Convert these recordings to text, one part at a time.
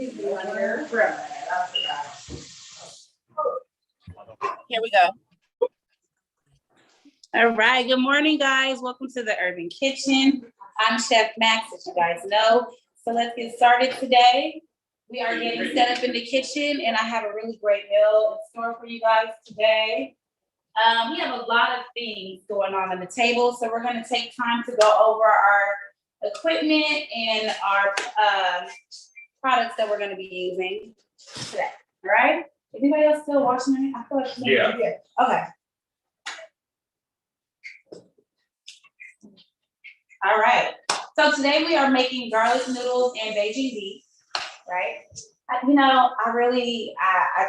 Here we go. All right, good morning, guys. Welcome to the Urban Kitchen. I'm Chef Max, as you guys know. So let's get started today. We are getting set up in the kitchen, and I have a really great meal in store for you guys today. We have a lot of things going on the table, so we're going to take time to go over our equipment and our products that we're going to be using today. All right? Is anybody else still watching me? I feel like yeah. Okay. All right. So today we are making garlic noodles and veggies, right? I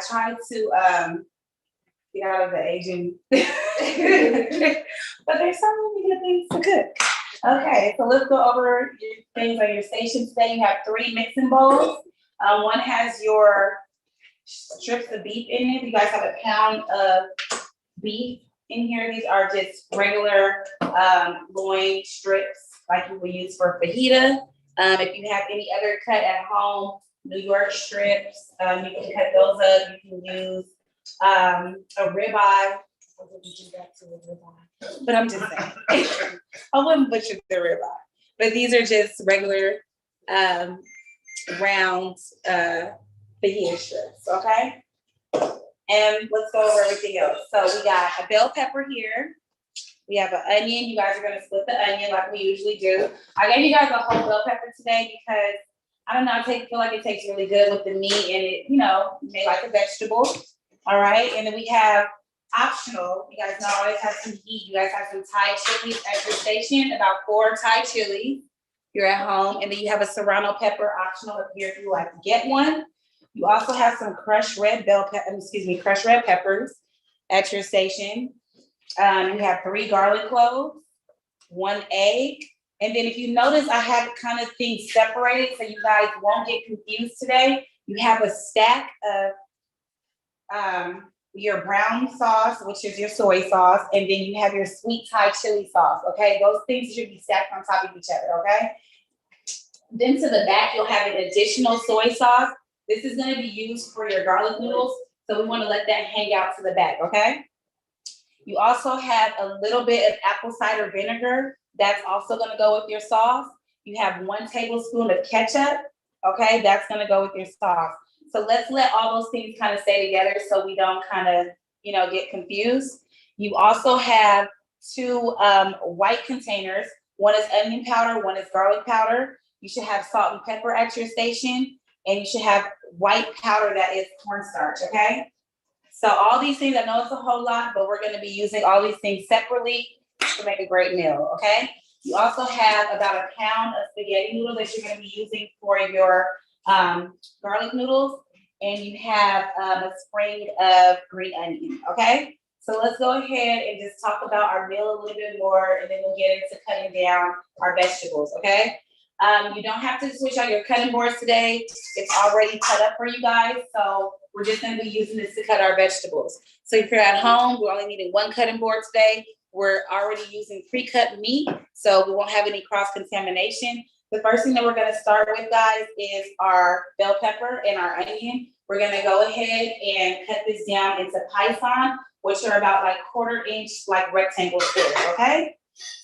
tried to get out of the Asian, but there's so many good things to cook. Okay, so let's go over your things on your station today. You have 3 mixing bowls. One has your strips of beef in it. You guys have a pound of beef in here. These are just regular loin strips like you would use for fajita. If you have any other cut at home, New York strips, you can cut those up. You can use a ribeye. But I'm just saying, I wouldn't butcher the ribeye. But these are just regular round fajita strips, okay? And let's go over everything else. So we got a bell pepper here. We have an onion. You guys are going to split the onion like we usually do. I gave you guys a whole bell pepper today because, I don't know, I feel like it tastes really good with the meat and it, you may like a vegetable. All right. And then we have optional. You guys know I always have some heat. You guys have some Thai chilies at your station, about 4 Thai chilies. You're at home. And then you have a serrano pepper optional up here if you like to get one. You also have some crushed red peppers at your station. You have 3 garlic cloves, 1 egg. And then if you notice, I have kind of things separated so you guys won't get confused today. You have a stack of your brown sauce, which is your soy sauce, and then you have your sweet Thai chili sauce, okay? Those things should be stacked on top of each other, okay? Then to the back, you'll have an additional soy sauce. This is gonna be used for your garlic noodles, so we wanna let that hang out to the back, okay? You also have a little bit of apple cider vinegar. That's also gonna go with your sauce. You have 1 tablespoon of ketchup, okay? That's gonna go with your sauce. So let's let all those things kind of stay together so we don't kind of, get confused. You also have 2 white containers. One is onion powder, one is garlic powder. You should have salt and pepper at your station, and you should have white powder that is cornstarch, okay? So all these things, I know it's a whole lot, but we're gonna be using all these things separately to make a great meal, okay? You also have about a pound of spaghetti noodles that you're gonna be using for your garlic noodles, and you have a sprig of green onion, okay? So let's go ahead and just talk about our meal a little bit more, and then we'll get into cutting down our vegetables, okay? You don't have to switch out your cutting boards today. It's already cut up for you guys, so we're just gonna be using this to cut our vegetables. So if you're at home, we're only needing 1 cutting board today. We're already using pre-cut meat, so we won't have any cross-contamination. The first thing that we're gonna start with, guys, is our bell pepper and our onion. We're gonna go ahead and cut this down into Python, which are about like 1/4 inch, like rectangle squares, okay?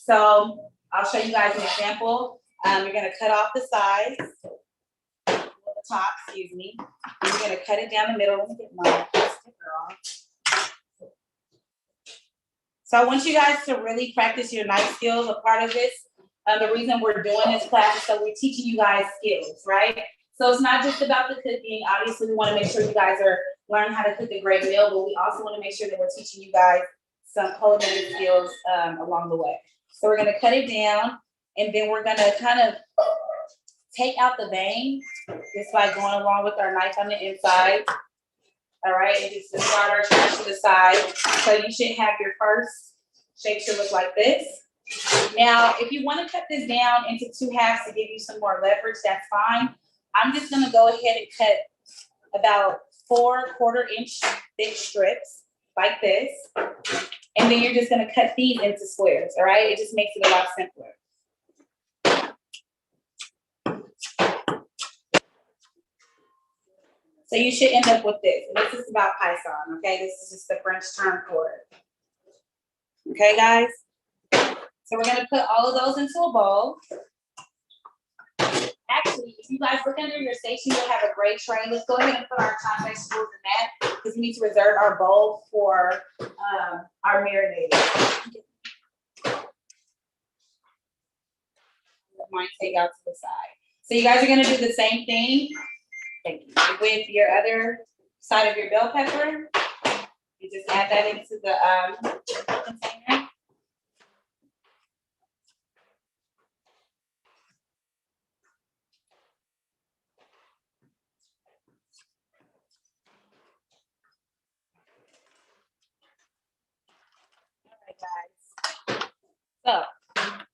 So I'll show you guys an example. You're gonna cut off the sides, the top, excuse me. And you're gonna cut it down the middle. Let me get my sticker off. So I want you guys to really practice your knife skills. A part of this, the reason we're doing this class is so we're teaching you guys skills, right? So it's not just about the cooking. Obviously, we wanna make sure you guys are learning how to cook a great meal, but we also wanna make sure that we're teaching you guys some culinary skills along the way. So we're gonna cut it down. And then we're gonna kind of take out the vein just by going along with our knife on the inside. All right, and just discard our trash to the side. So you should have your first shape should look like this. Now, if you want to cut this down into 2 halves to give you some more leverage, that's fine. I'm just gonna go ahead and cut about 4 1/4 inch thick strips like this. And then you're just gonna cut these into squares, all right? It just makes it a lot simpler. So you should end up with this. This is about Python, okay? This is just the French term for it. Okay, guys? So we're gonna put all of those into a bowl. Actually, if you guys look under your station, you'll have a gray tray. Let's go ahead and put our chopped vegetables in that because we need to reserve our bowl for our marinating. Mine take out to the side. So you guys are gonna do the same thing with your other side of your bell pepper. You just add that into the container. Guys. So, I'm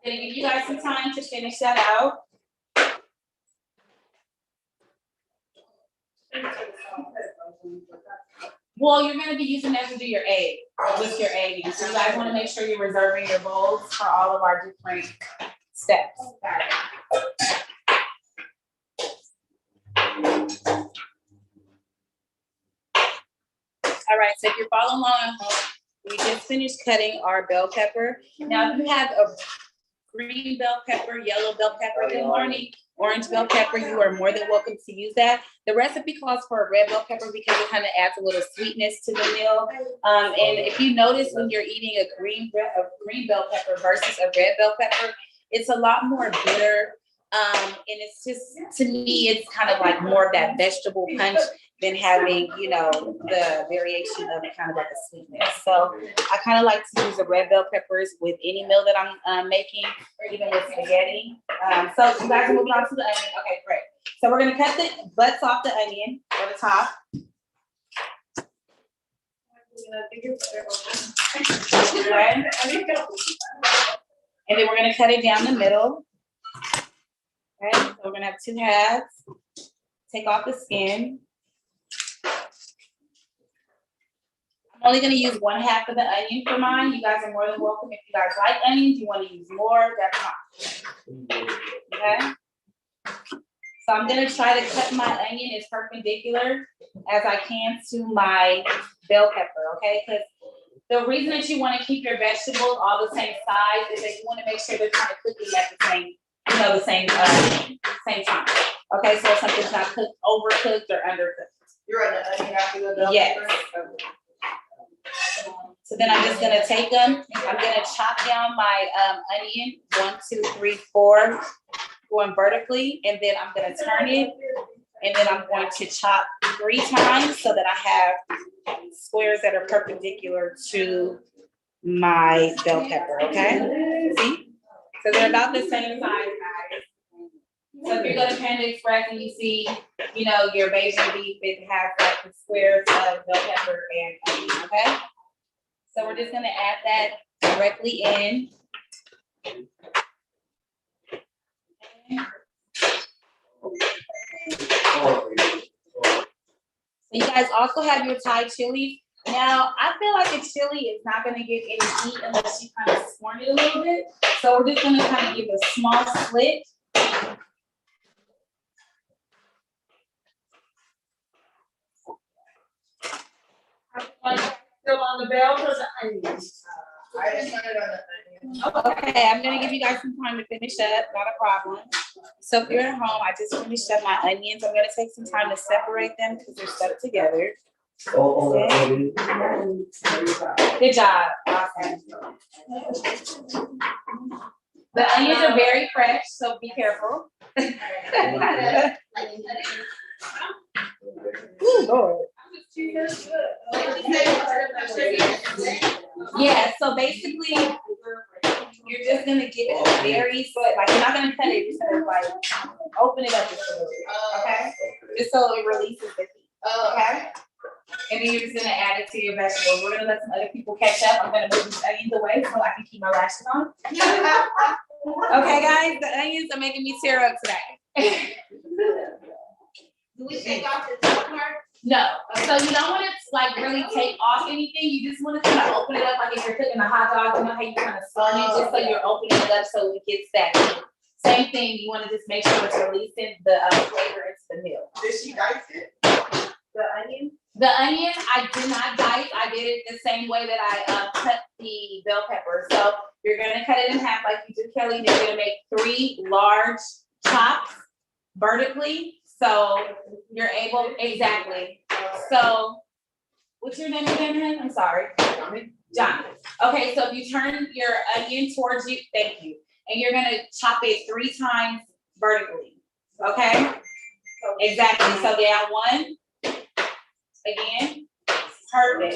gonna give you guys some time to finish that out. Well, you're gonna be using that to do your egg, with your egg. So you guys wanna make sure you're reserving your bowls for all of our different steps. All right, so if you're following along at home, we just finished cutting our bell pepper. Now, if you have a green bell pepper, yellow bell pepper, good morning, orange bell pepper, you are more than welcome to use that. The recipe calls for a red bell pepper because it kind of adds a little sweetness to the meal. And if you notice when you're eating a green bell pepper versus a red bell pepper, it's a lot more bitter. And it's just, to me, it's kind of like more of that vegetable punch than having, you know, the variation of kind of like a sweetness. So I kind of like to use the red bell peppers with any meal that I'm making, or even with spaghetti. So you guys are moving on to the onion. Okay, great. So we're gonna cut the butts off the onion or the top. Okay. And then we're gonna cut it down the middle. Okay, so we're gonna have 2 halves. Take off the skin. I'm only gonna use 1/2 of the onion for mine. You guys are more than welcome. If you guys like onions, you wanna use more, that's fine. Okay? So I'm gonna try to cut my onion as perpendicular as I can to my bell pepper, okay? Because the reason that you wanna keep your vegetables all the same size is that you wanna make sure they're kind of cooking at the same, you know, the same time. Okay, so something's not cooked, overcooked or undercooked. You're right, the onion after the bell Yes. pepper? So then I'm just gonna take them, I'm gonna chop down my onion, 1, 2, 3, 4, going vertically, and then I'm gonna turn it, and then I'm going to chop 3 times so that I have squares that are perpendicular to my bell pepper, okay? See? So they're about the same size, guys. So if you go to Panda Express and you see, you know, your Bayesian beef, it has like the squares of bell pepper and onion, okay? So we're just gonna add that directly in. You guys also have your Thai chili. Now, I feel like the chili is not gonna get any heat unless you kind of scorn it a little bit. So we're just gonna kind of give a small slit. Still on the bells or the onions? I just started on the onions. Okay, I'm gonna give you guys some time to finish up, not a problem. So if you're at home, I just finished up my onions. I'm gonna take some time to separate them because they're stuck together. Okay. Good job. Awesome. The onions are very fresh, so be careful. Ooh, Lord. Yeah, so basically, you're just gonna give it a very, like, you're not gonna cut it, you're just gonna like open it up just a little bit, okay? Just so it releases the heat, okay? And then you're just gonna add it to your vegetables. We're gonna let some other people catch up. I'm gonna move these onions away so I can keep my lashes on. Okay, guys, the onions are making me tear up today. Do we take off the top part? No, so you don't want to like really take off anything. You just want to kind of open it up, like if you're cooking a hot dog. You know how you kind of slurn it, just so you're opening it up so it gets that. Same thing. You want to just make sure it's releasing the flavor into the meal. Did she dice it? The onion? The onion, I did not dice. I did it the same way that I cut the bell pepper. So you're gonna cut it in half like you did, Kelly. Then you're gonna make 3 large chops vertically. So you're able, exactly. So what's your name again, hon? I'm sorry. John. Okay, so if you turn your onion towards you, thank you. And you're gonna chop it 3 times vertically. Okay? Exactly. So down 1. Again. Perfect.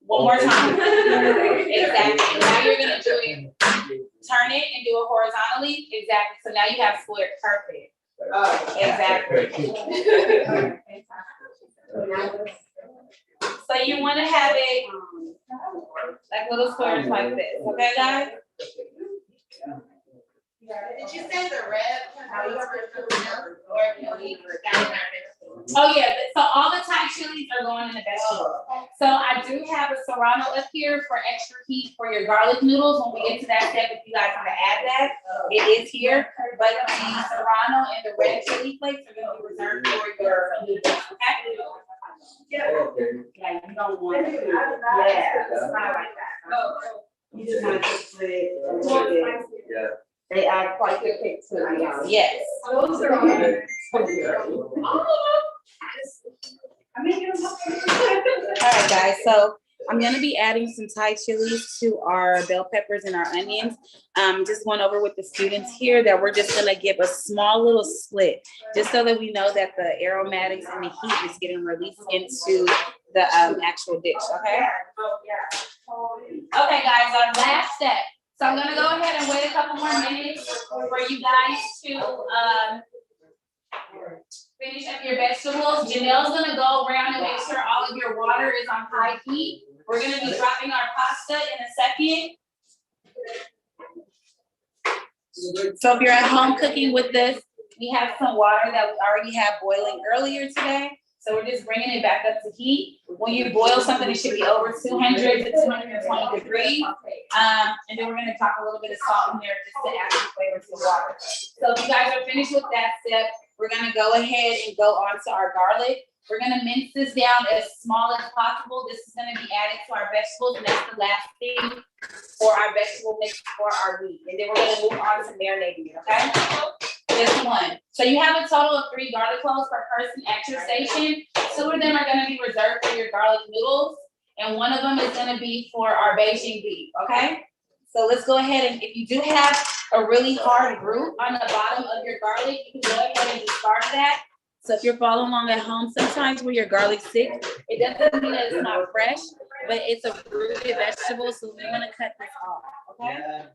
One more time. Exactly. Now you're gonna do it. Turn it and do it horizontally. Exactly. So now you have square. Perfect. Exactly. So you want to have it like little squares like this. Okay, guys? Did you say the red? Oh yeah, so all the Thai chilies are going in the vegetable. So I do have a serrano up here for extra heat for your garlic noodles. When we get to that step, if you guys want to add that, it is here. But the serrano and the red chili flakes are going to be reserved for your noodles. Okay? Yeah, you don't want to. Yeah, it's not like that. You just want to put it. Yeah. They add quite a bit to it. Yes. Those are all. All right, guys, so I'm gonna be adding some Thai chilies to our bell peppers and our onions. Just going over with the students here that we're just gonna give a small little split, just so that we know that the aromatics and the heat is getting released into the actual dish, okay? Okay, guys, our last step. So I'm gonna go ahead and wait a couple more minutes for you guys to finish up your vegetables. Janelle's gonna go around and make sure all of your water is on high heat. We're gonna be dropping our pasta in a second. So if you're at home cooking with this, we have some water that we already have boiling earlier today. So we're just bringing it back up to heat. When you boil something, it should be over 200 to 220 degrees. And then we're gonna drop a little bit of salt in there just to add some flavor to the water. So if you guys are finished with that step, we're gonna go ahead and go on to our garlic. We're gonna mince this down as small as possible. This is gonna be added to our vegetables, and that's the last thing for our vegetable mix for our meat. And then we're gonna move on to marinating it, okay? Just 1. So you have a total of 3 garlic cloves per person at your station. 2 of them are gonna be reserved for your garlic noodles, and 1 of them is gonna be for our Beijing beef, okay? So let's go ahead, and if you do have a really hard root on the bottom of your garlic, you can go ahead and discard that. So if you're following along at home, sometimes when your garlic's sick, it doesn't mean that it's not fresh, but it's a rooted vegetable, so we want to cut this off, okay?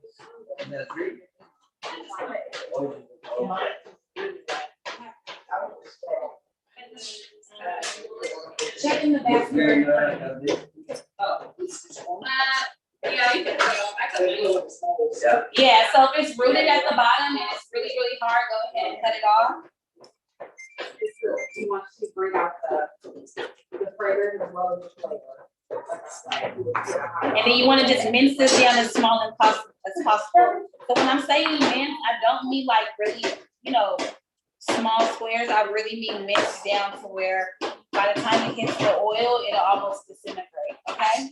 Check in the bathroom. Yeah, you can yeah, so if it's rooted at the bottom and it's really, really hard, go ahead and cut it off. You want to bring out the fragrance as well as the flavor. And then you want to just mince this down as small as possible. So when I'm saying mince, I don't mean like really, small squares. I really mean mince down to where by the time it hits the oil, it'll almost disintegrate, okay?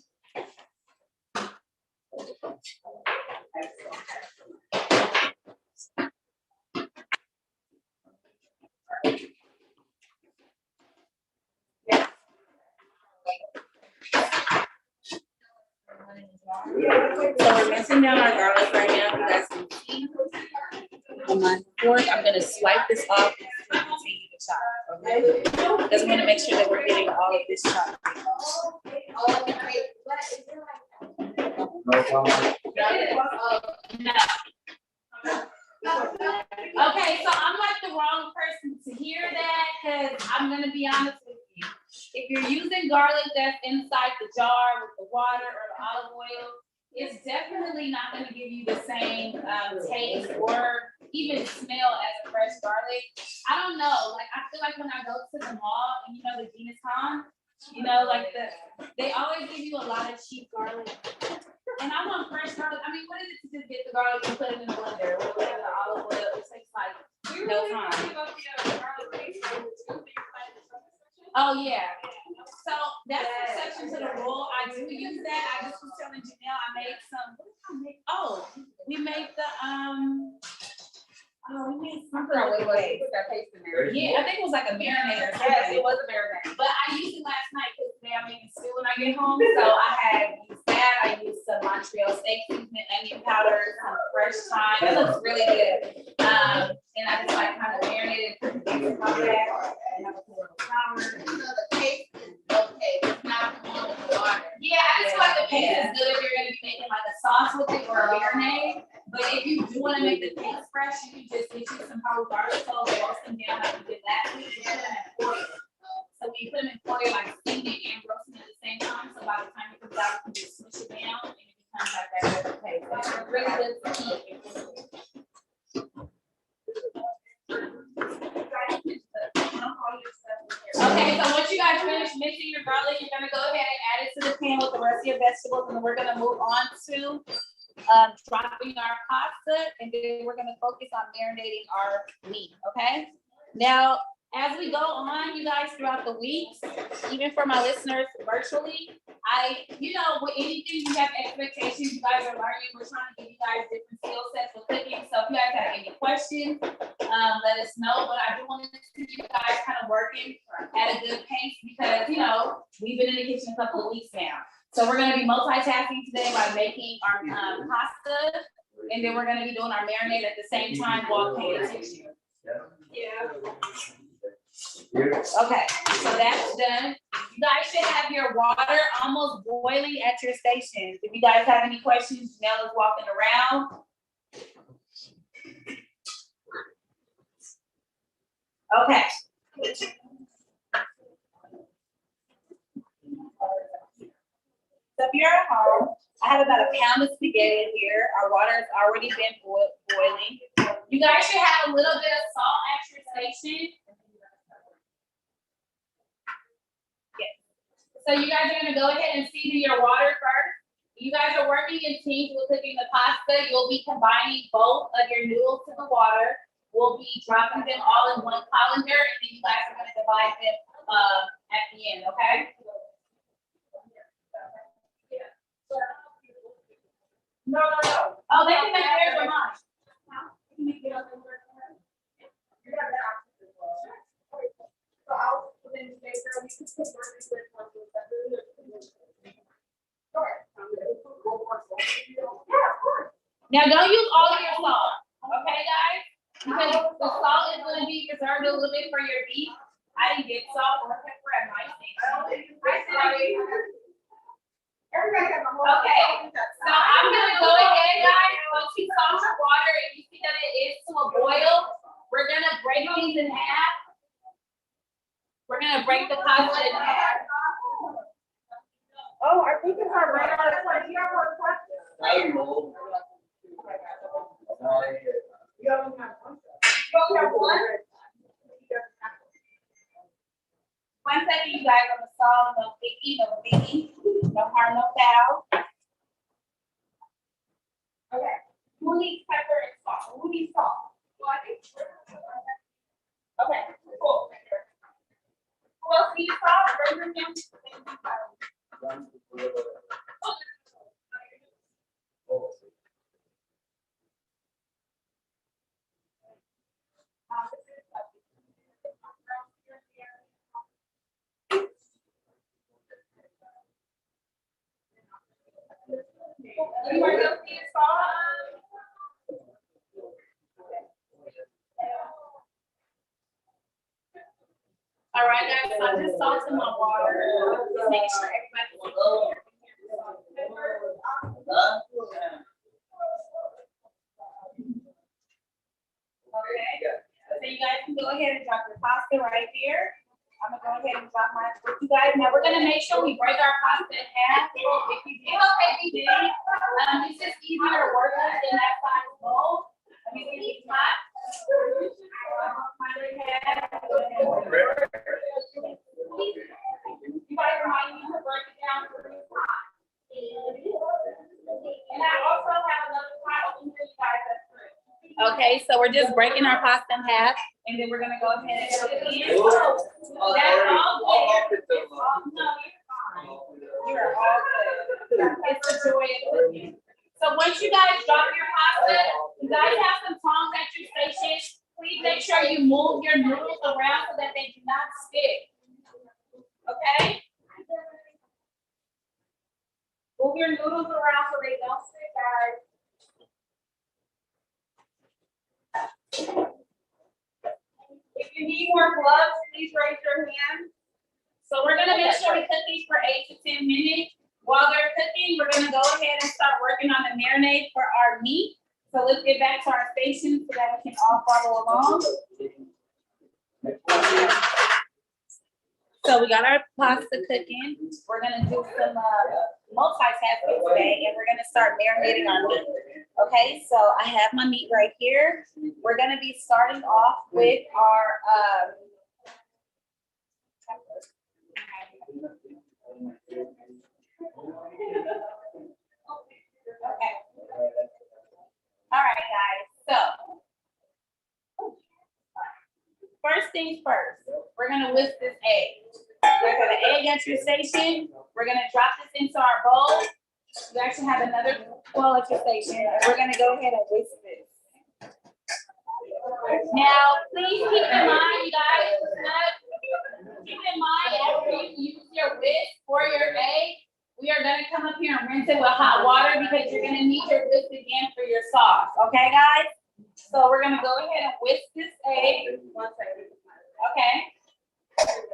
So we're mincing down our garlic right now. You guys can see on my fork. I'm gonna swipe this off and continue to chop. Okay? Just want to make sure that we're getting all of this chopped. No. Okay, so I'm like the wrong person to hear that, because I'm gonna be honest with you. If you're using garlic that's inside the jar with the water or the olive oil, it's definitely not gonna give you the same taste or even smell as a fresh garlic. I don't know, like I feel like when I go to the mall and the Venus Con, they always give you a lot of cheap garlic. And I want fresh garlic. I mean, what is it to just get the garlic and put it in the blender or whatever, the olive oil? It takes like no time. Oh, yeah. So that's an exception to the rule. I do use that. I just was telling Janelle, I made some, what did I make? Oh, we made the, we made something. Yeah, I think it was like a marinade or Yes, something. it was a marinade. But I used it last night because today I'm making stew when I get home. So I had used that. I used some Montreal steak seasoning, onion powder, some fresh thyme. It looks really good. And I just like kind of marinated it in my bag. And I put a little flour. The taste is okay, it's not the one with the water. Yeah, I just like the paste is good if you're gonna be making like a sauce with it or a marinade. But if you do want to make the taste fresh, you can just get you some whole garlic cloves, roast them down like we did last week. You put them in foil. So when you put them in foil, like steam it and roast them at the same time. So by the time it comes out, you can just smush it down and it becomes like that good paste. So it's really good to eat. Okay, so once you guys finish mixing your garlic, you're gonna go ahead and add it to the pan with the rest of your vegetables, and then we're gonna move on to dropping our pasta, and then we're gonna focus on marinating our meat. Okay. Now, as we go on, you guys, throughout the weeks, even for my listeners virtually, with anything you have expectations, you guys are learning. We're trying to give you guys different skill sets with cooking. So if you guys have any questions, let us know. But I do want to see you guys kind of working at a good pace because, we've been in the kitchen a couple of weeks now. So we're going to be multitasking today by making our pasta, and then we're going to be doing our marinade at the same time while paying attention. Yeah. Okay, so that's done. You guys should have your water almost boiling at your stations. If you guys have any questions, Janelle is walking around. Okay. So if you're at home, I have about a pound of spaghetti in here. Our water has already been boiling. You guys should have a little bit of salt at your station. So you guys are gonna go ahead and season your water first. You guys are working in teams with cooking the pasta. You'll be combining both of your noodles to the water. We'll be dropping them all in one colander, and then you guys are gonna divide them at the end, okay? No. Oh, they can make theirs or mine. So I'll put in today, so we can put now, don't use all of your salt, okay, guys? Because the salt is going to be reserved a little bit for your beef. I didn't get salt or pepper at my station. Okay, so I'm going to go ahead, guys. Once you salt your water and you see that it is to a boil, we're going to break these in half. We're going to break the pasta in half. Oh, I think it's our radar. You have more questions. I know. You only have one. You only have one? 1 second, you guys, on the salt, no biggie, no harm, no foul. Okay, who needs pepper and salt? Who needs salt? Okay, cool. Who else needs salt? Raise your hand. Anybody else need salt? All right, guys, so I just salted my water. Just make sure everybody's good. Okay, so you guys can go ahead and drop your pasta right here. I'm gonna go ahead and drop mine with you guys. Now we're gonna make sure we break our pasta in half. If you did, okay, we did. It's just easier to work with in that size bowl. Let me see if it's hot. You guys remind me to break it down to the pot. And I also have another pot over here, you guys. That's good. Okay, so we're just breaking our pasta in half, And then we're gonna go ahead and do it again. Oh, That's all good. good. No, you're fine. You're all good. It's the joy of cooking. So once you guys drop your pasta, you guys have some tongs at your station. Please make sure you move your noodles around so that they do not stick. Okay? Move your noodles around so they don't stick, guys. If you need more gloves, please raise your hand. So we're gonna make sure we cook these for 8 to 10 minutes. While they're cooking, we're gonna go ahead and start working on the marinade for our meat. So let's get back to our station so that we can all follow along. So we got our pasta cooking. We're gonna do some multitasking today, and we're gonna start marinating our meat. Okay, so I have my meat right here. We're gonna be starting off with our okay. All right, guys. So first things first, we're gonna whisk this egg. We're gonna egg at your station. We're gonna drop this into our bowl. You actually have another bowl at your station, and we're gonna go ahead and whisk this. Now, please keep in mind, you guys, keep in mind after you use your whisk for your egg, we are gonna come up here and rinse it with hot water because you're gonna need your whisk again for your sauce. Okay, guys? So we're gonna go ahead and whisk this egg. 1 second. Okay.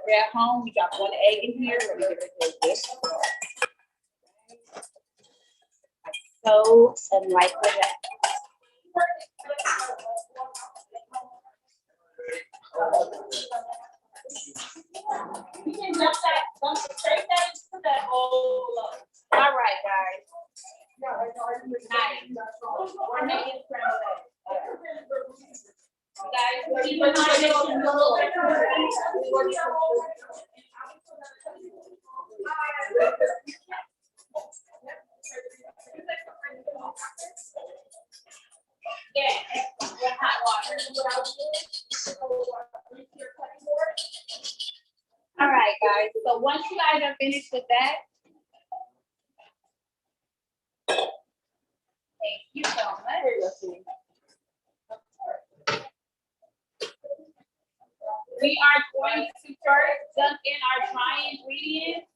We're at home. We drop 1 egg in here. We're gonna give it a whisk. So unlikely that. You can dump straight that into that bowl. All right, guys. Nice. We're making scrambled eggs. Guys, keep in mind that you yeah, with hot water. All right, guys. So once you guys are finished with that, thank you so much. We are going to first dump in our dry ingredients.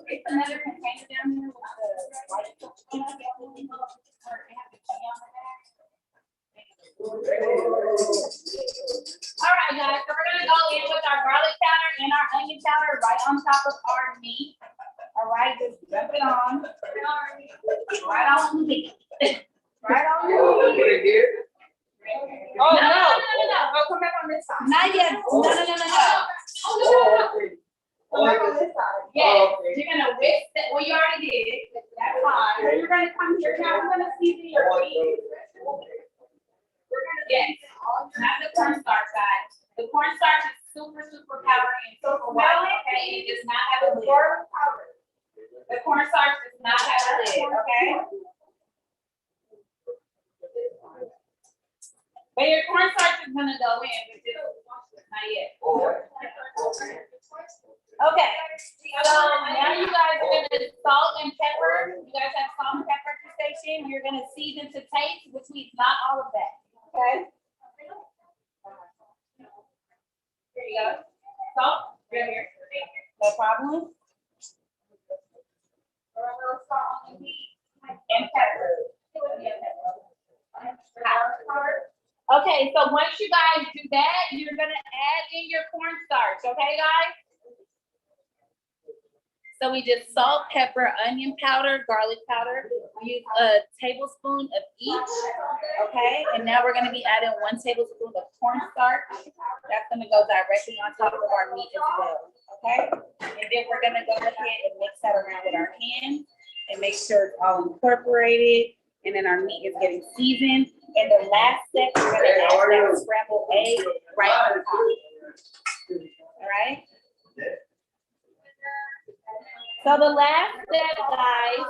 It's another container down here with the white. All right, guys, so we're gonna go in with our garlic powder and our onion powder right on top of our meat. All right, just dump it on. Right on the meat. Right on the meat. Oh, no. Oh, come back on this side. Not yet. No. Oh, Come back on this side. Yes, you're gonna whisk it. Well, you already did. That's fine. You're gonna come here. Now we're gonna season your meat. Yes, not the cornstarch side. The cornstarch is super powdery and super white. Okay, it does not have a lid. The cornstarch does not have a lid. Okay. But your cornstarch is gonna go in, but just not yet. Okay, so now you guys are gonna salt and pepper. You guys have salt and pepper at your station. You're gonna season to taste, which means not all of that. Okay. Here you go. Salt, right here. No problem. And pepper. Okay, so once you guys do that, you're gonna add in your cornstarch, okay, guys? So we did salt, pepper, onion powder, garlic powder. We use a tablespoon of each, okay? And now we're gonna be adding 1 tablespoon of cornstarch. That's gonna go directly on top of our meat as well, okay? And then we're gonna go ahead and mix that around with our hands and make sure it's all incorporated. And then our meat is getting seasoned. And the last step, we're gonna add that scrambled egg right on top. All right? So the last step, guys,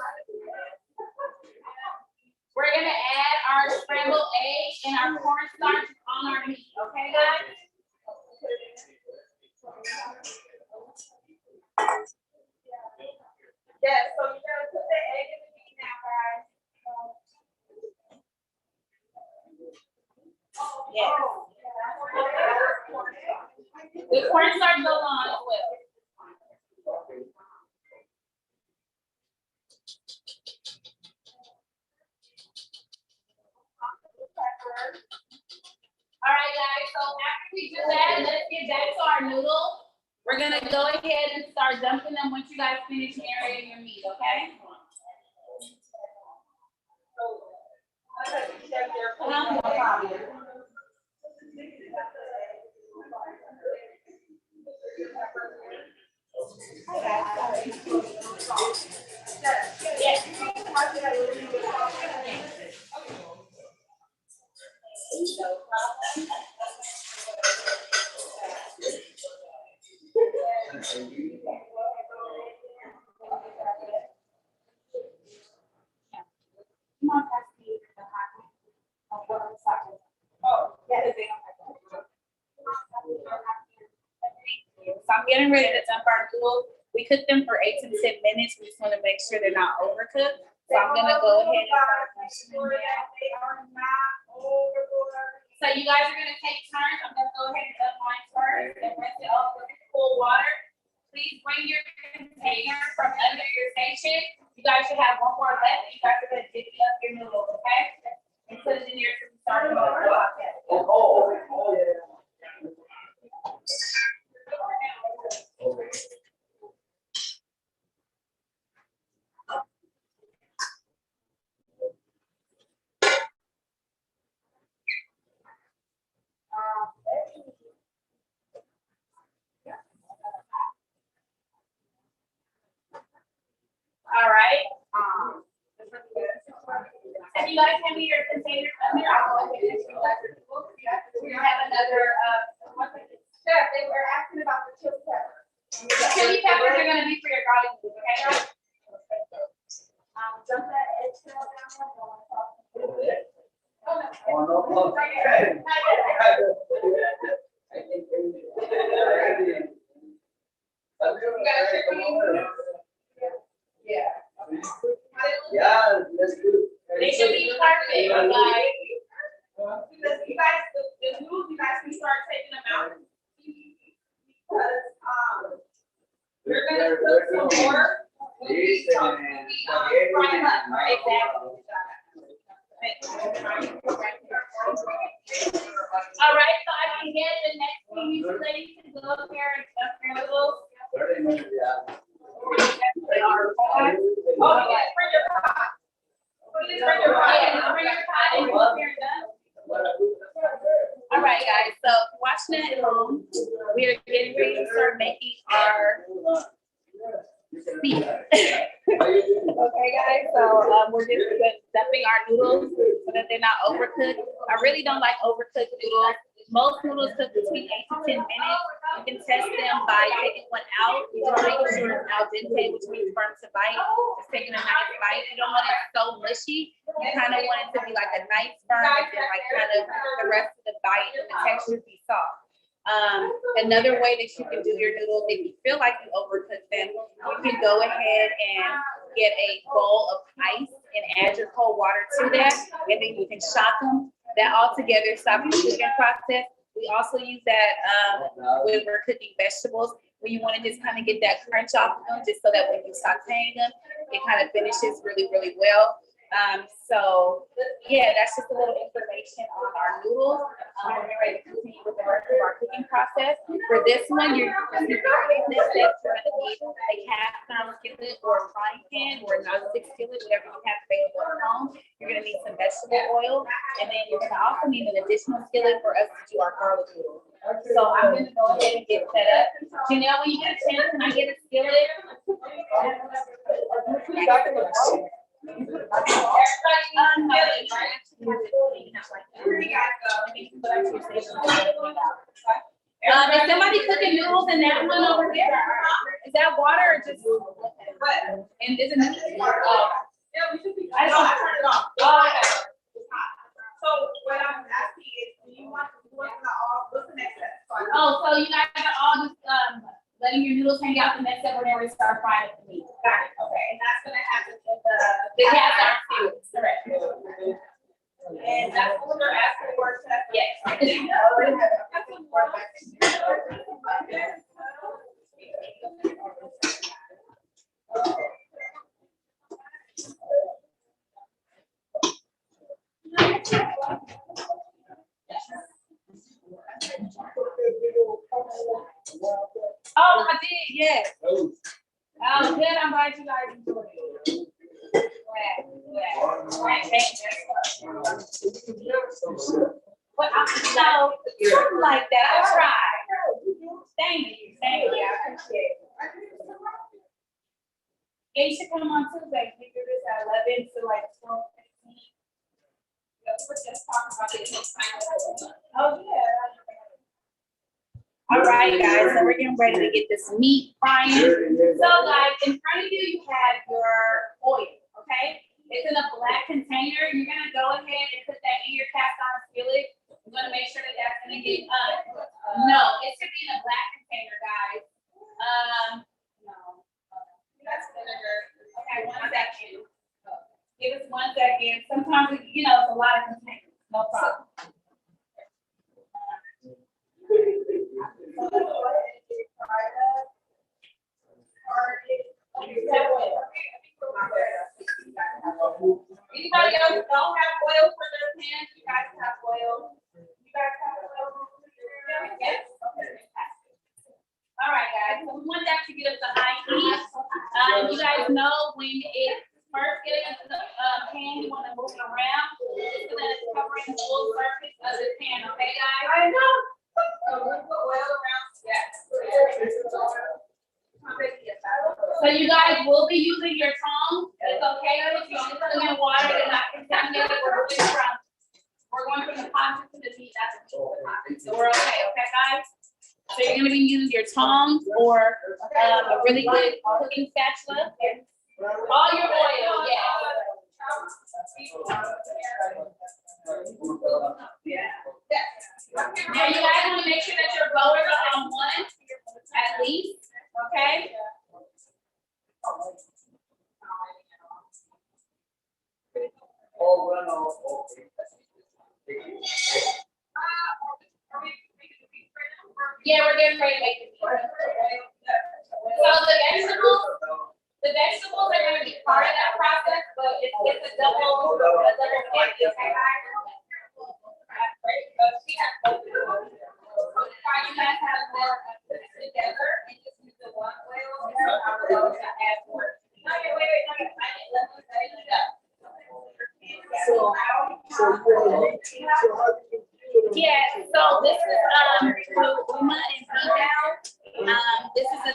we're gonna add our scrambled eggs and our cornstarch on our meat, okay, guys? Yes, so you're gonna put the egg in the meat now, guys. Yes. The cornstarch goes on as well. All right, guys, so after we do that, let's get back to our noodles. We're gonna go ahead and start dumping them once you guys finish marinating your meat, okay? No problem. Yes. So I'm getting ready to dump our noodles. We cook them for 8 to 10 minutes. We just want to make sure they're not overcooked. So I'm gonna go ahead and start pushing them down. So you guys are gonna take turns. I'm gonna go ahead and dump mine first and rinse it off with cool water. Please bring your container from under your station. You guys should have one more left. You guys are gonna divvy up your noodles, okay? And put it in here to start with. All right. If you guys hand me your container from there, I'll go ahead and you guys are cool. We have another, Chef, they were asking about the chili pepper. the chili peppers are gonna be for your garlic food, okay, guys? Dump that egg shell down. Yeah, that's good. They should be perfect, you guys. Because you guys, the noodles, you guys can start taking them out. Because, we're gonna cook some more. When we start frying them up, right? Exactly. All right, so I can get the next thing you ladies to go up here and stuff your noodles. Oh, yes, bring your pot. Please bring your pot. Yeah, bring your pot and go up here and done. All right, guys, so watching it at home, we are getting ready to start making our beef. Okay, guys, so we're just dumping our noodles so that they're not overcooked. I really don't like overcooked noodles. Most noodles cook between 8 to 10 minutes. You can test them by taking one out, making sure it's al dente, which means firm to bite. Just taking a nice bite. You don't want it so mushy. You kind of want it to be like a nice firm, and then like kind of the rest of the bite and the texture be soft. Another way that you can do your noodles, if you feel like you overcook them, you can go ahead and get a bowl of ice and add your cold water to that, and then you can shock them. That all together stops the cooking process. We also use that when we're cooking vegetables, when you want to just kind of get that crunch off of them, just so that when you sauteing them, it kind of finishes really, really well. So yeah, that's just a little information on our noodles. We're ready to continue with the rest of our cooking process. For this one, you're going to need a cast iron skillet or a frying pan or a non-stick skillet, whatever you have available at home. You're going to need some vegetable oil, and then you're going to also need an additional skillet for us to do our garlic noodles. So I'm going to go ahead and get set up. Janelle, when you get a chance, can I get a skillet? Is somebody cooking noodles in that one over there? Is that water or just? What? And isn't it? Yeah, we should be. I don't- turn it off. Oh, okay. It's hot. So what I'm asking is, do you want to do it what's the next step? Oh, so you guys are all just letting your noodles hang out. The next step, we're gonna start frying the meat. Got it, okay, and that's gonna happen in The cast iron skillets, correct? and that's what we're asking for, Chef? Yes. Oh, I did, yes. Oh, good. I'm glad you guys enjoyed it. Glad. Thank you. But I'm so, something like that. I tried. Thank you. I appreciate it. Yeah, you should come on Tuesday. We do this at 11 to like 12:15. We're just talking about it next time. Oh, yeah. All right, guys, so we're getting ready to get this meat frying. So, guys, in front of you, you have your oil, okay? It's in a black container. You're gonna go ahead and put that in your cast iron skillet. You're gonna make sure that that's gonna get, no, it should be in a black container, guys. No. That's vinegar. Okay, 1 second. Give us 1 second. Sometimes, you know, it's a lot of containers, no problem. Anybody else don't have oil for their pans? You guys have oil? You guys have oil? Yes? All right, guys, so we want that to get up to high heat. You guys know when it first gets into the pan, you want to move it around. It's gonna cover the full surface of the pan, okay, guys? I know. So we put oil around. Yes. So you guys will be using your tongs. It's okay if you only put them in water and not contaminated. We're going from the pot to the meat. So we're okay, guys? So you're gonna be using your tongs or a really good cooking spatula. All your oil, yeah. Now you guys want to make sure that your blowers are on 1 at least, okay? Yeah, we're getting ready to make it. So the vegetables are going to be part of that process, but it's a double whammy, okay? You guys have more together and just use the one oil. Add more. Okay, wait, let me say it up. Yeah, so this is Uma and Email. This is a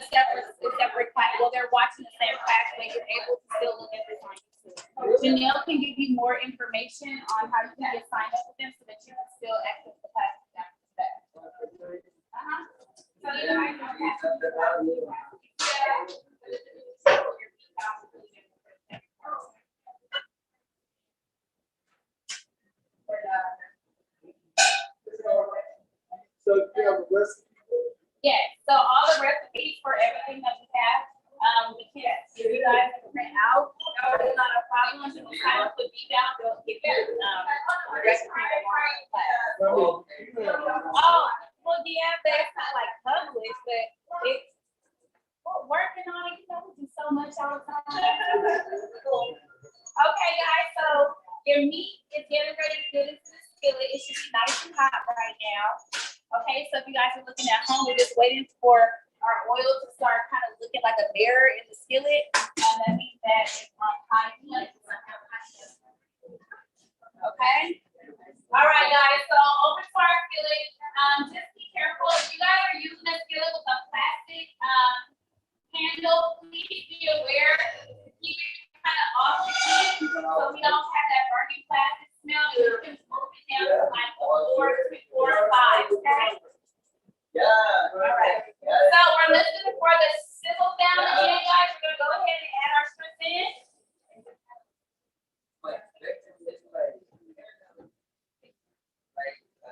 separate class. Well, they're watching the same class, but you're able to still look at this on YouTube. Janelle can give you more information on how you can get signed up with them so that you can still access the class after that. So you know, So you have a recipe? yes, so all the recipes for everything that we have, we can give you guys to print out. It's not a problem. If you sign up with me down, they'll give you recipe for class. Oh, well, yeah, but it's not like published, but it's we're working on it. You know, we do so much all the time. Okay, guys, so your meat is getting ready to get into the skillet. It should be nice and hot right now. Okay, so if you guys are looking at home, we're just waiting for our oil to start kind of looking like a mirror in the skillet. That means that it's on high heat. Okay. All right, guys. So over to our skillet. Just be careful. If you guys are using a skillet with a plastic handle, please be aware to keep it kind of off the heat so we don't have that burning plastic smell. You can move it down to like 4 to 5. Okay. Yeah. All right. So we're listening for the sizzle sound again, guys. We're gonna go ahead and add our shrimp in.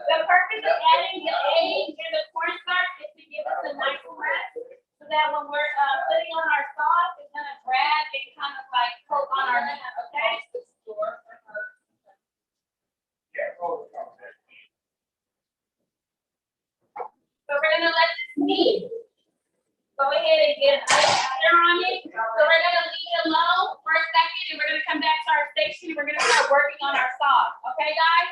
The purpose of adding the egg and the cornstarch is to give us a nice crust, so that when we're putting on our sauce, it's gonna grab and kind of like coat on our meat, okay? So we're gonna let this meat go ahead and get a nice stir on it. So we're gonna leave it alone for a second, and we're gonna come back to our station, and we're gonna start working on our sauce, okay, guys?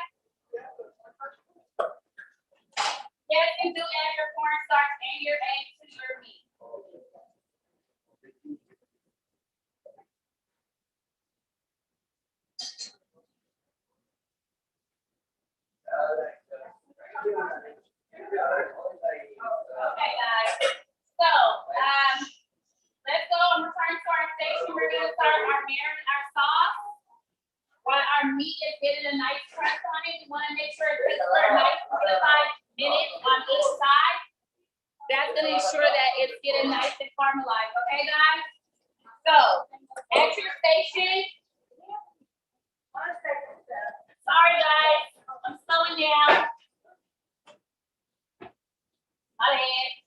Yes, you do add your cornstarch and your eggs to your meat. Okay, guys. So, let's go and return to our station. We're gonna start our sauce. While our meat is getting a nice crust on it, we want to make sure it cooks for a nice 4 to 5 minutes on each side. That's gonna ensure that it's getting nice and caramelized. Okay, guys? So, at your station. Sorry, guys. I'm slowing down. My bad.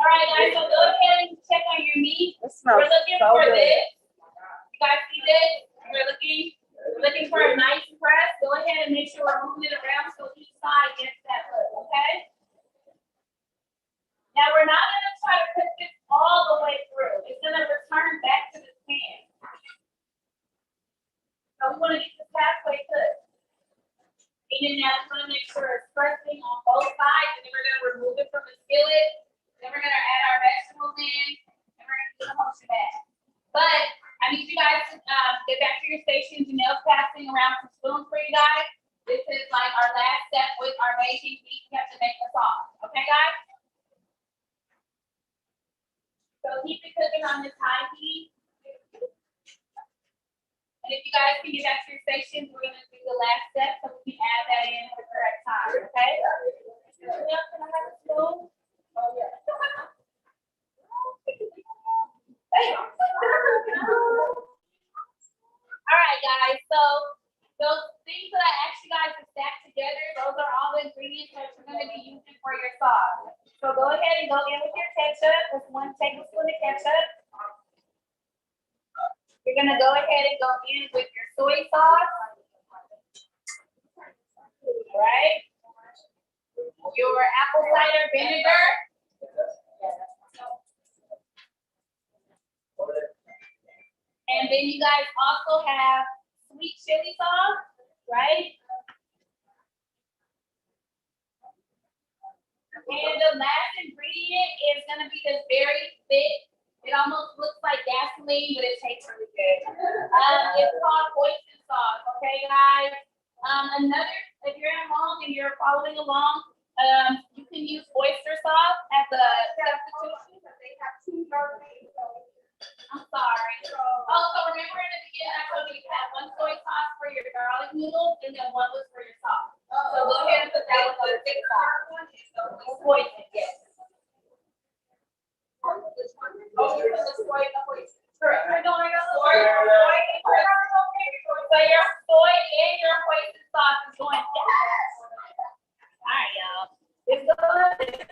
All right, guys, so go ahead and check on your meat. We're looking for this. You guys see this? We're looking for a nice press. Go ahead and make sure we're moving it around so each side gets that look, okay? Now we're not gonna try to cook this all the way through. It's gonna return back to the pan. So we wanna get this halfway cooked. Meaning that we wanna make sure it's pressing on both sides, and then we're gonna remove it from the skillet. Then we're gonna add our vegetables in, and we're gonna do the whole shebang. But I need you guys to get back to your stations. Janelle's passing around some spoons for you guys. This is like our last step with our baking meat. We have to make the sauce. Okay, guys? So keep it cooking on this high heat. And if you guys can get back to your stations, we're gonna do the last step so we can add that in at the correct time. Okay? Janelle, can I have a spoon? Oh yeah. All right, guys. So those things that I asked you guys to stack together, those are all the ingredients that you're going to be using for your sauce. So go ahead and go in with your ketchup. With 1 tablespoon of ketchup. You're going to go ahead and go in with your soy sauce. Right? Your apple cider vinegar. And then you guys also have sweet chili sauce, right? And the last ingredient is gonna be this very thick. It almost looks like gasoline, but it tastes really good. It's called Hoisin Sauce, okay, guys? If you're at home and you're following along, you can use oyster sauce as a substitution. They have 2 versions. I'm sorry. Also, remember in the beginning, I told you you had 1 soy sauce for your garlic noodles, and then 1 was for your sauce. So go ahead and put that with the thick sauce. Hoisin, yes. Oh, you're the soy and the hoisin. Correct. So your soy and your hoisin sauce is going down. All right, y'all. It's good.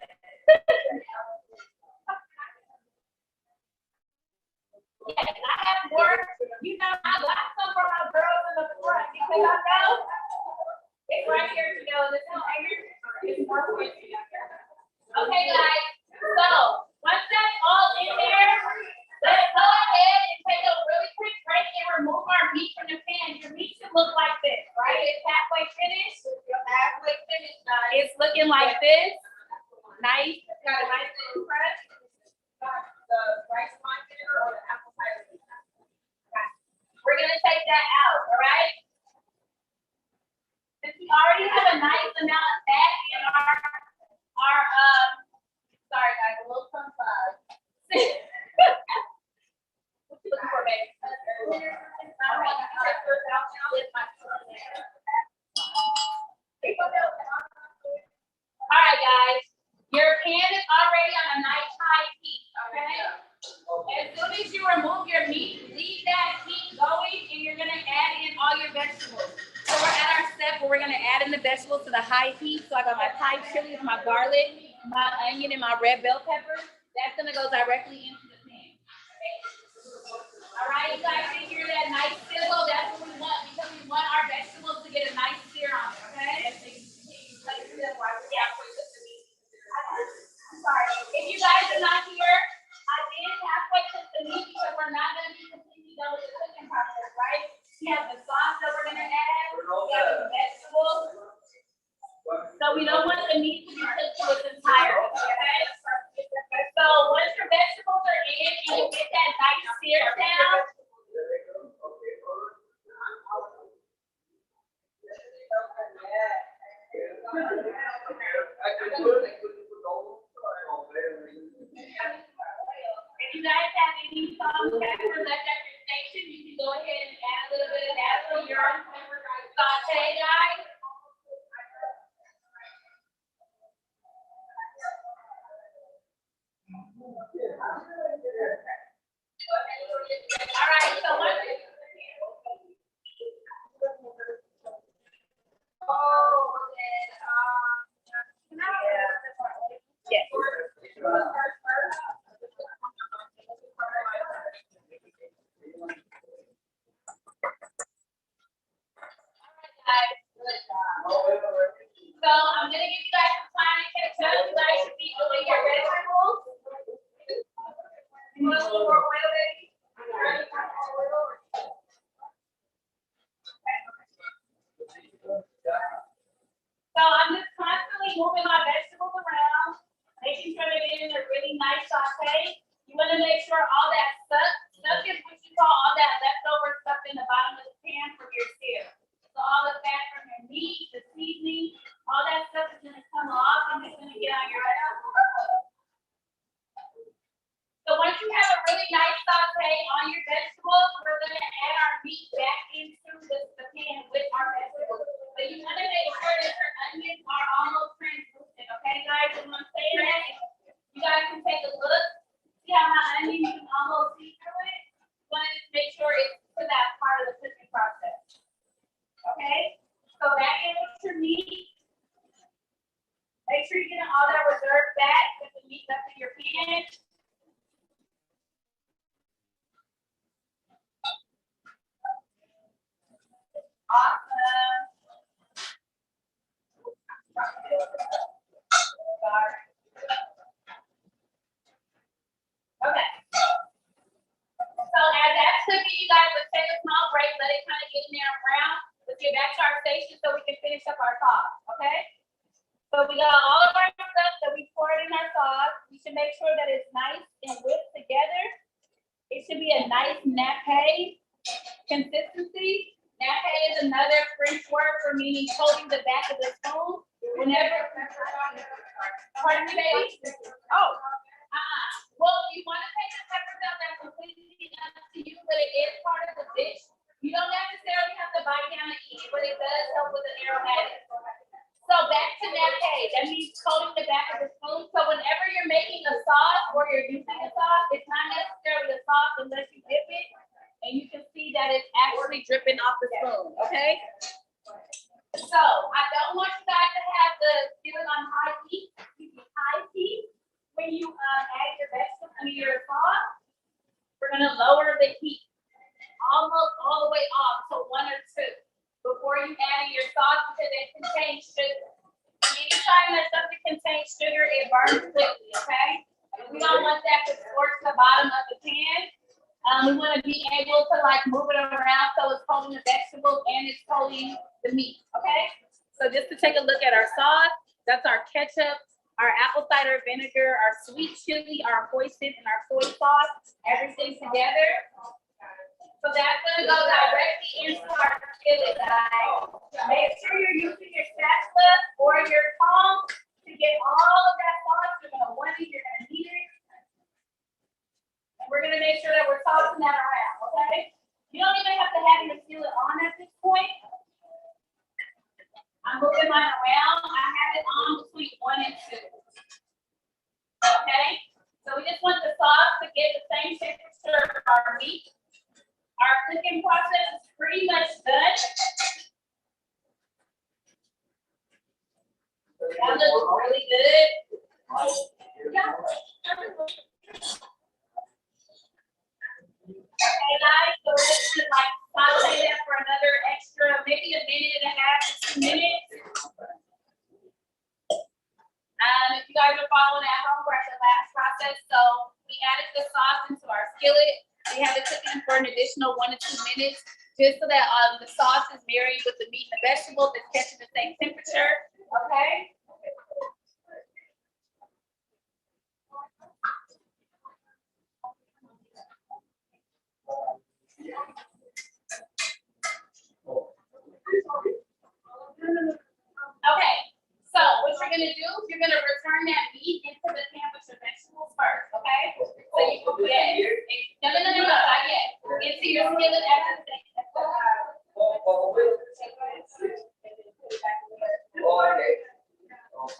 Yes, I have work. You know, I got some for my girls in the front because I know it's right here to go. This is right here. It's more for you. Okay, guys. So once that's all in there, let's go ahead and take a really quick break and remove our meat from the pan. Your meat should look like this, right? It's halfway finished. Halfway finished, guys. It's looking like this. Nice, got a nice little crust. Got the rice wine vinegar or the apple cider vinegar. Okay. We're gonna take that out, all right? Since we already have a nice amount of fat in our sorry guys, a little tongue bug. What you looking for, baby? All right, guys. Your pan is already on a nice high heat, okay? As soon as you remove your meat, leave that heat going, and you're gonna add in all your vegetables. So we're at our step where we're gonna add in the vegetables to the high heat. So I got my Thai chili, my garlic, my onion, and my red bell pepper. That's gonna go directly into the pan. All right, you guys can hear that nice sizzle. That's what we want because we want our vegetables to get a nice sear on it, okay? I'm sorry. If you guys are not here, I did halfway cook the meat because we're not gonna be completely done with the cooking process, right? We have the sauce that we're gonna add, we have the vegetables. So we don't want the meat to be cooked to its entirety, okay? So once your vegetables are in and you get that nice sear down, if you guys have any salt and pepper left at your station, you can go ahead and add a little bit of that to your saute, guys. All right, so once yes. So I'm gonna give you guys some time to catch up. You guys should be doing your vegetables. You want a little more oil, baby? So I'm just constantly moving my vegetables around, making sure they get in a really nice saute. You want to make sure all that stuff is what you call all that leftover stuff in the bottom of the pan from your sear. So all the fat from your meat, the seasoning, all that stuff is going to come off and it's going to get on your vegetables. So once you have a really nice saute on your vegetables, we're going to add our meat back into the pan with our vegetables. But you want to make sure that your onions are almost translucent, okay, guys? And when I'm saying that, you guys can take a look. See how my onion, you can almost see through it? You want to just make sure it's to that part of the cooking process. Okay? So back in with your meat. Make sure you're getting all that reserve back with the meat left in your pan. Awesome. Okay. So as that's cooking, you guys, let's take a small break, let it kind of get in there and brown. Let's get back to our station so we can finish up our sauce, okay? So we got all of our stuff that we poured in our sauce. We should make sure that it's nice and whipped together. It should be a nice nappe consistency. Nappe is another French word for meaning coating the back of the spoon. Whenever, pardon me, baby? Oh, well, if you want to take the peppers out, that's completely up to you, but it is part of the dish. You don't necessarily have to bite down and eat it, but it does help with the aromatic. So back to nappe, that means coating the back of the spoon. So whenever you're making a sauce or you're using a sauce, it's not necessarily a sauce unless you dip it. And you can see that it's actually dripping off the spoon, okay? So I don't want you guys to have the skillet on high heat. When you add your vegetables to your sauce, we're gonna lower the heat almost all the way off to 1 or 2 before you add in your sauce because it contains sugar. Anytime that something contains sugar, it burns quickly, okay? We don't want that to scorch the bottom of the pan. We want to be able to like move it around so it's coating the vegetables and it's coating the meat, okay? So just to take a look at our sauce, that's our ketchup, our our apple cider vinegar, our sweet chili, our hoisin, and our soy sauce, everything together. So that's gonna go directly into our skillet, guys. Make sure you're using your spatula or your tongs to get all of that sauce. You're gonna want it, you're gonna need it. And we're gonna make sure that we're tossing that around, okay? You don't even have to have your skillet on at this point. I'm moving mine around. I have it on between 1 and 2. Okay? So we just want the sauce to get the same temperature of our meat. Our cooking process is pretty much done. That looks really good. Okay, guys, so we're just gonna like saute that for another extra, maybe a minute and a half to 2 minutes. If you guys are following at home, we're at the last process. So we added the sauce into our skillet. We have it cooking for an additional 1 to 2 minutes, just so that the sauce is married with the meat and the vegetables. It's catching the same temperature. Okay. Okay, so what you're gonna do is you're gonna return that meat into the pan with your vegetables first, okay? So you can put it, no, not yet. Into your skillet after the same.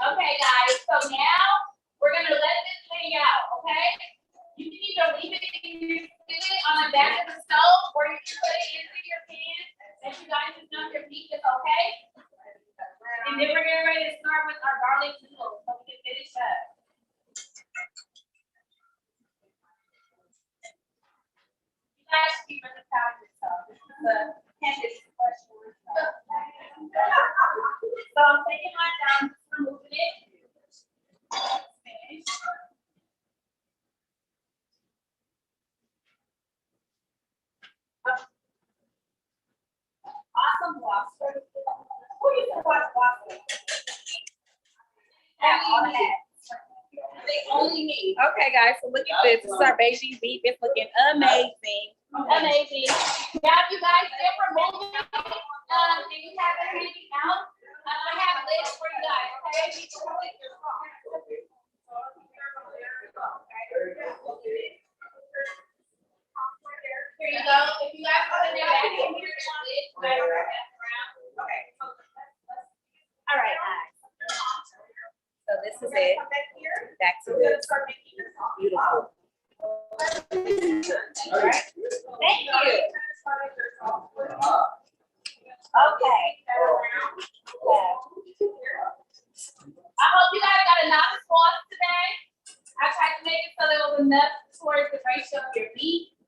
Okay, guys, so now we're gonna let this hang out, okay? You can either leave it in your skillet on the back of the stove, or you can put it into your pan that you guys just know your meat is okay. And then we're getting ready to start with our garlic noodles, so we can finish up. You guys should be really proud of yourself. This is a candidate's question. So I'm taking mine down, removing it. Finish. Awesome blocks. Who used to watch blocks? Only me. Okay, guys, so look at this. This is our Beijing beef. It's looking amazing. Amazing. Now, if you guys ever move it, and you have it hanging out, I have lids for you guys, okay? Here you go. If you guys put it back in here, there's a lid. Okay. All right, guys. So this is it. Back to this. Beautiful. All right. Thank you. Okay. I hope you guys got enough sauce today. I tried to make it so there was enough towards the ratio of your meat.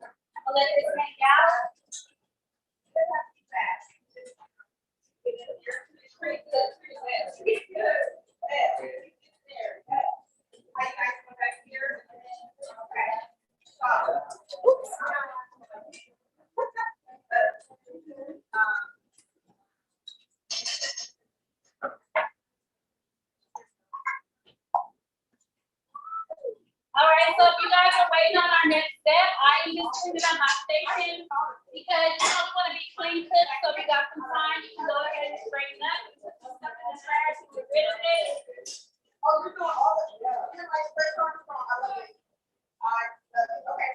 I'll let this hang out. How you guys come back here? Okay. Oops. All right, so if you guys are waiting on our next step, I am just cleaning up my station because you don't want to be clean cooked. So if you got some time, you can go ahead and straighten up. Put stuff in the trash, get rid of it. Oh, you're doing all of it. You're like fresh on the phone. I love it. Okay.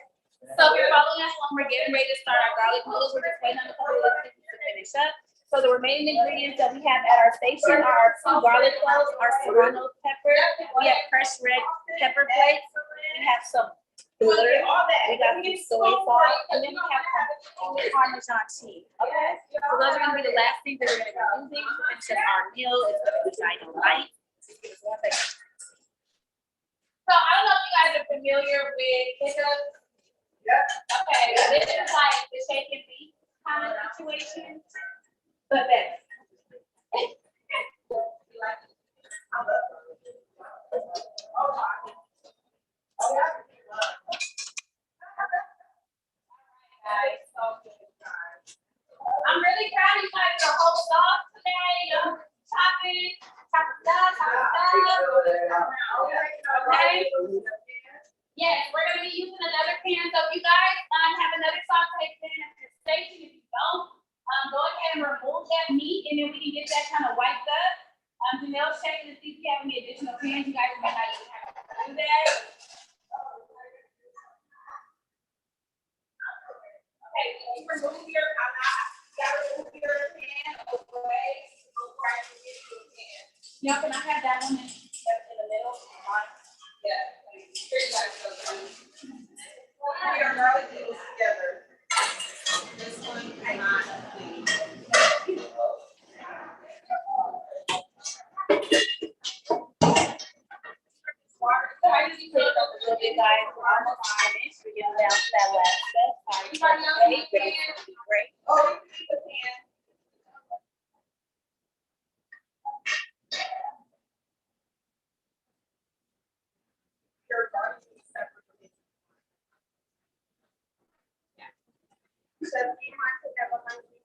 So if you're following us along, we're getting ready to start our garlic noodles. We're just waiting on a couple of things to finish up. So the remaining ingredients that we have at our station are our 2 garlic cloves, our serrano pepper, we have crushed red pepper flakes, we have some butter, we got some soy sauce, and then we have some Parmesan cheese. Okay, so those are going to be the last things that we're going to be using to finish up our meal. It's going to be dynamite. So I don't know if you guys are familiar with hiccups. Okay, this is like the shake and beat kind of situation. But that's I'm really proud of you guys for the whole sauce today. Chopping, chopping stuff. Okay? Yes, we're gonna be using another pan. So if you guys have another saute pan at your station, if you don't, go ahead and remove that meat and then we can get that kind of wiped up. Janelle's checking to see if you have any additional pans. You guys might not even have to do that. Okay, you remove your pan away. Yeah, can I have that one in the middle? Yeah. Your garlic noodles together. This one cannot be. So I usually put it up a little bit, guys. We're almost finished. We're getting down to that last step. Sorry, great. Oh, you need the pan. Your garlic is separate from it. Yeah. So you might put that behind you.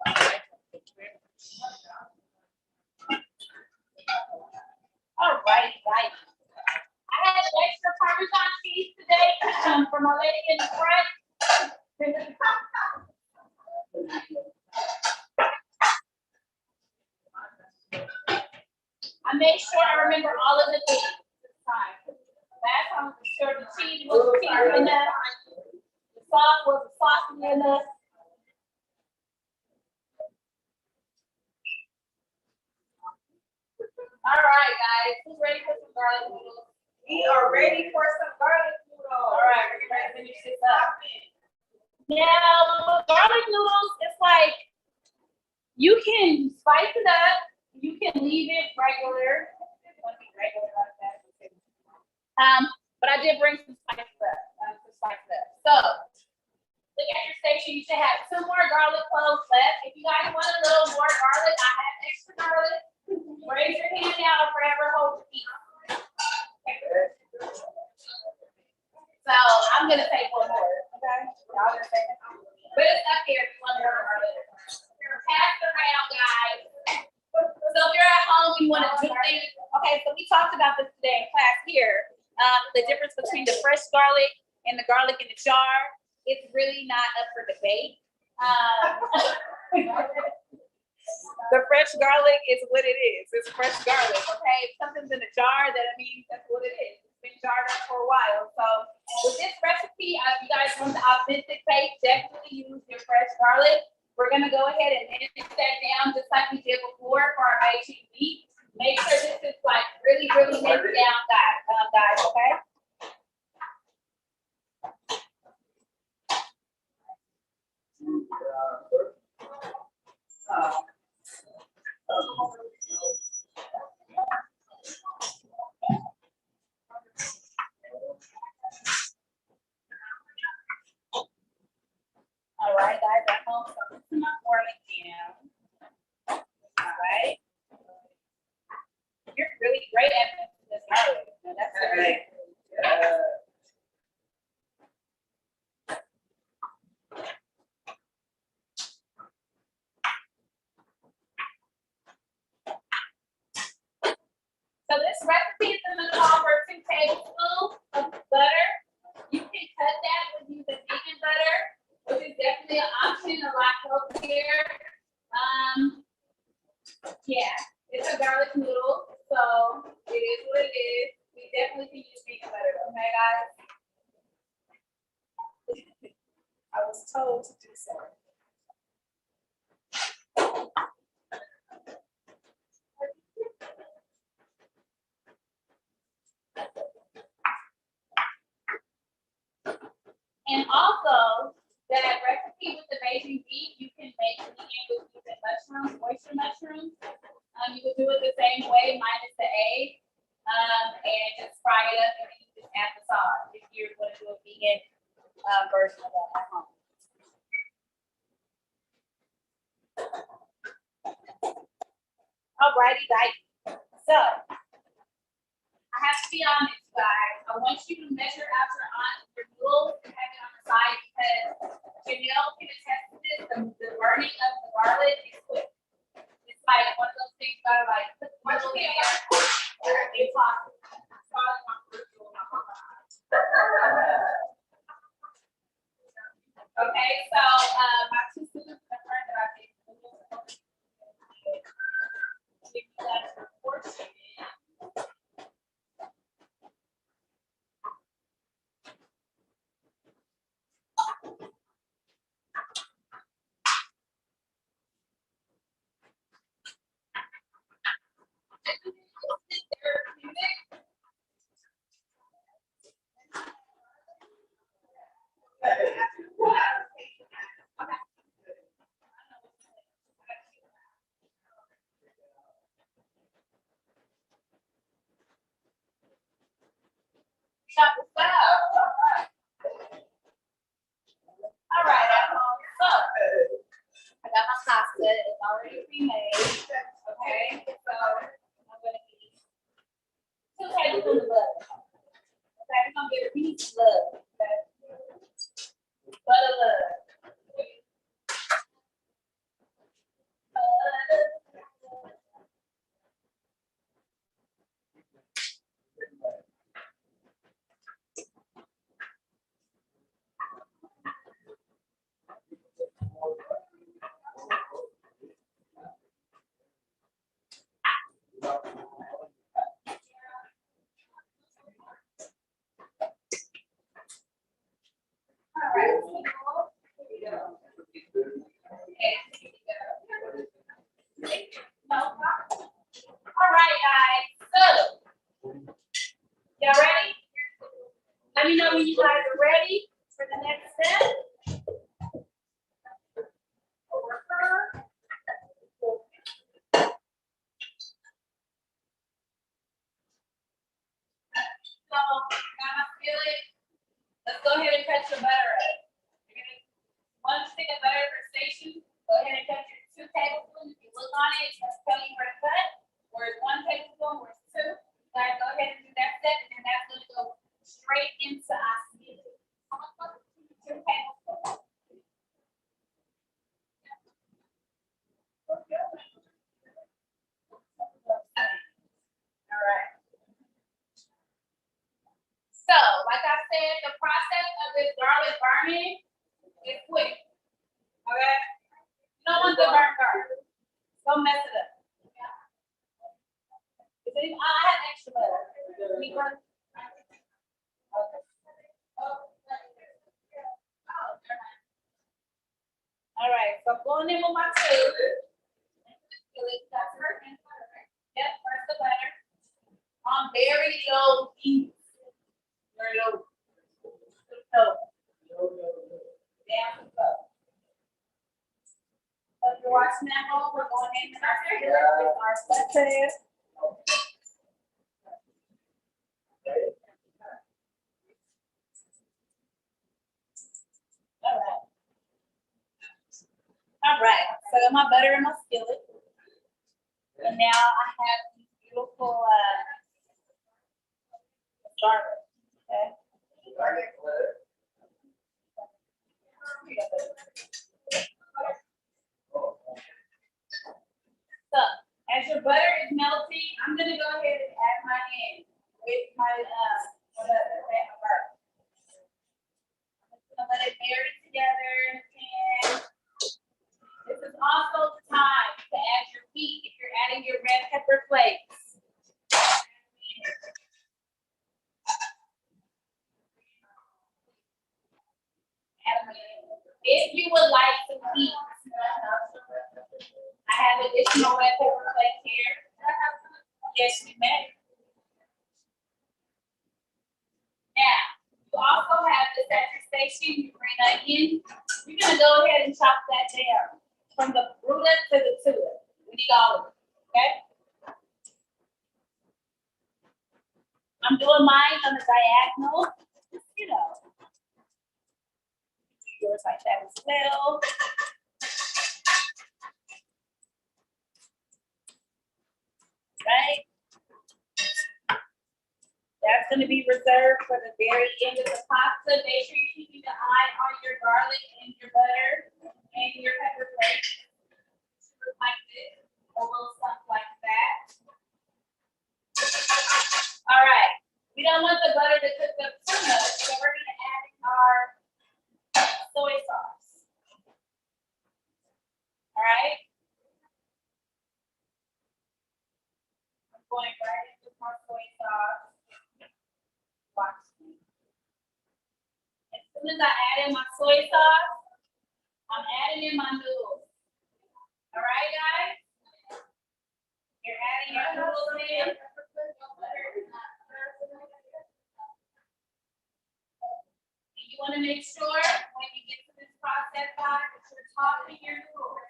All right, right. I had extra Parmesan cheese today from our lady in the front. I made sure I remember all of the things this time. Last time I was sure the cheese was cheesy enough. The sauce was saucy enough. All right, guys, who's ready for some garlic noodles? We are ready for some garlic noodles. All right, we're ready to finish this up. Now, garlic noodles, it's like you can spice it up, you can leave it regular. But I did bring some spice up. So, look at your station. You should have 2 more garlic cloves left. If you guys want a little more garlic, I have extra garlic. Raise your hand now or forever hold your peace. So I'm gonna take 1 more. Okay. Y'all just take it. But it's up here if you want more garlic. Pass it around, guys. So if you're at home, you want to do things. Okay, so we talked about this today in class here. The difference between the fresh garlic and the garlic in the jar. It's really not up for debate. The fresh garlic is what it is. It's fresh garlic, okay? If something's in a jar, that means that's what it is. It's been jarred up for a while. So with this recipe, if you guys want the authentic taste, definitely use your fresh garlic. We're gonna go ahead and mix that down just like we did before for our Veggies meat. Make sure this is like really, really mixed down, guys, okay? All right, guys, I'm going to put some garlic down. All right. You're really great at this garlic. That's great. So this recipe is going to call for 2 tablespoons of butter. You can cut that with using vegan butter, which is definitely an option, a lot healthier. Yeah, it's a garlic noodle, so it is what it is. We definitely can use vegan butter, okay, guys? I was told to do so. And also, that recipe with the Beijing beef, you can make it with using mushrooms, oyster mushrooms. You would do it the same way, minus the egg, and just fry it up, and then you just add the sauce if you're going to do a vegan version of that at home. Alrighty, guys. So, I have to be honest, guys. I want you to measure out your noodles and have it on the side because Janelle can attest to this. The burning of the garlic is quick. It's like one of those things that are like put the noodles in there. It's possible. Chop this up. All right, so I got my pasta. It's already pre-made. Okay, so I'm gonna need 2 tablespoons of butter. Okay, we're gonna get a piece of love. Okay, butter love. All right. All right, guys. So, y'all ready? Let me know when you guys are ready for the next step. So, got my skillet. Let's go ahead and cut your butter up. You're gonna 1 stick of butter per station. Go ahead and cut your 2 tablespoons. If you look on it, it's telling you where to cut. Where's 1 tablespoon? Where's 2? Guys, go ahead and do that step, and then that's gonna go straight into our skillet. 2 tablespoons. All right. So, like I said, the process of this garlic burning is quick. Okay? You don't want the burnt garlic. Don't mess it up. Is it, I have extra butter. Any burnt? Okay. All right, so I'm going in with my tube. Yep, first the butter. On very low heat. Very low. Low. Down low. So if you're watching that home, we're going in with our lettuce. All right, so I got my butter in my skillet. And now I have these beautiful garlic. Okay. So as your butter is melting, I'm gonna go ahead and add my hand with my butter. I'm gonna let it marry together in the pan. This is also the time to add your heat if you're adding your red pepper flakes. If you would like some heat, I have additional red pepper flakes here. Yes, you may. Now, you also have this at your station, your green onion. You're gonna go ahead and chop that down from the root to the tulip. We need all of it, okay? I'm doing mine on the diagonal, you know. Yours like that as well. Right? That's going to be reserved for the very end of the pasta. Make sure you're keeping an eye on your garlic and your butter and your pepper flakes. Like this, a little something like that. All right. We don't want the butter to cook up too much, so we're going to add our soy sauce. All right. I'm going right into my soy sauce. Watch me. As soon as I add in my soy sauce, I'm adding in my noodles. All right, guys? You're adding your noodles in. And you want to make sure when you get to this process, guys, that you're topping your noodles.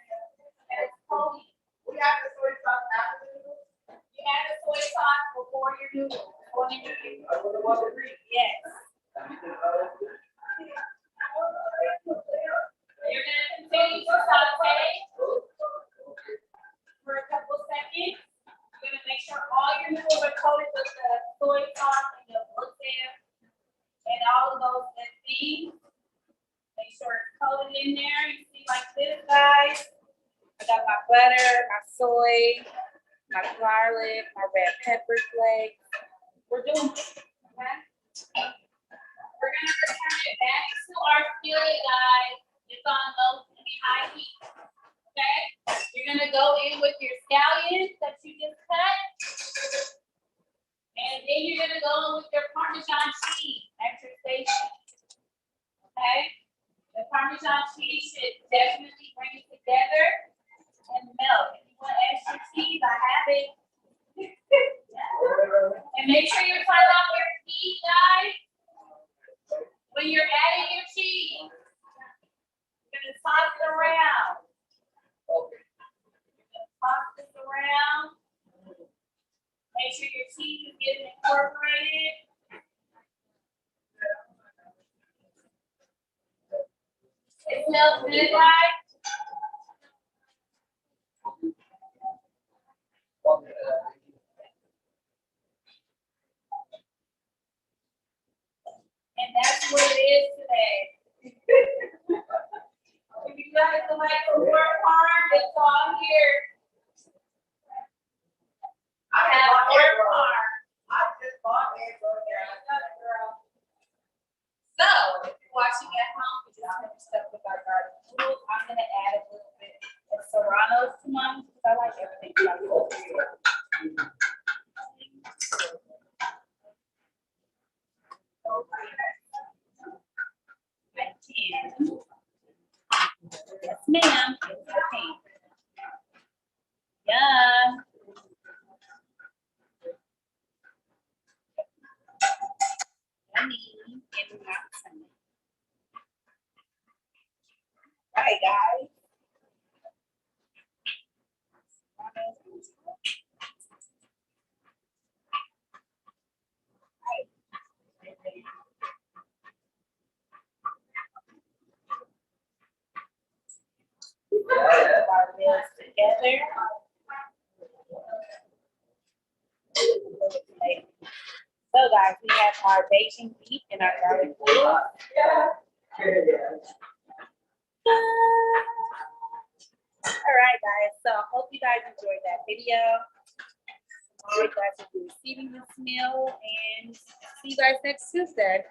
And it's holy. We have the soy sauce after the noodles. You add the soy sauce before your noodles. Before when you yes. You're gonna continue to saute for a couple seconds. You're gonna make sure all your noodles are coated with the soy sauce and the oil and all of those good things. Make sure it's coated in there. You see like this, guys. I got my butter, my soy, my garlic, my red pepper flakes. We're doing this, okay? We're gonna return it back to our skillet, guys. It's on low to high heat. Okay? You're gonna go in with your scallions that you just cut. And then you're gonna go in with your Parmesan cheese at your station. Okay? The Parmesan cheese should definitely bring it together and melt. If you want extra cheese, I have it. And make sure you turn off your heat, guys. When you're adding your cheese, you're gonna toss it around. You're gonna toss this around. Make sure your cheese is getting incorporated. It smells good, right? And that's what it is today. If you guys would like to work hard, it's all here. I have work hard. I just bought eggs on there. So, if you're watching at home, we just finished up with our garlic noodles. I'm gonna add a little bit of serranos to mine because I like everything about it. I can. Yes, ma'am. Okay. Yeah. Yummy. And awesome. Right, guys. Our meals together. So guys, we have our Beijing beef and our garlic noodles. All right, guys. So I hope you guys enjoyed that video. You guys will be receiving this meal and see you guys next Tuesday.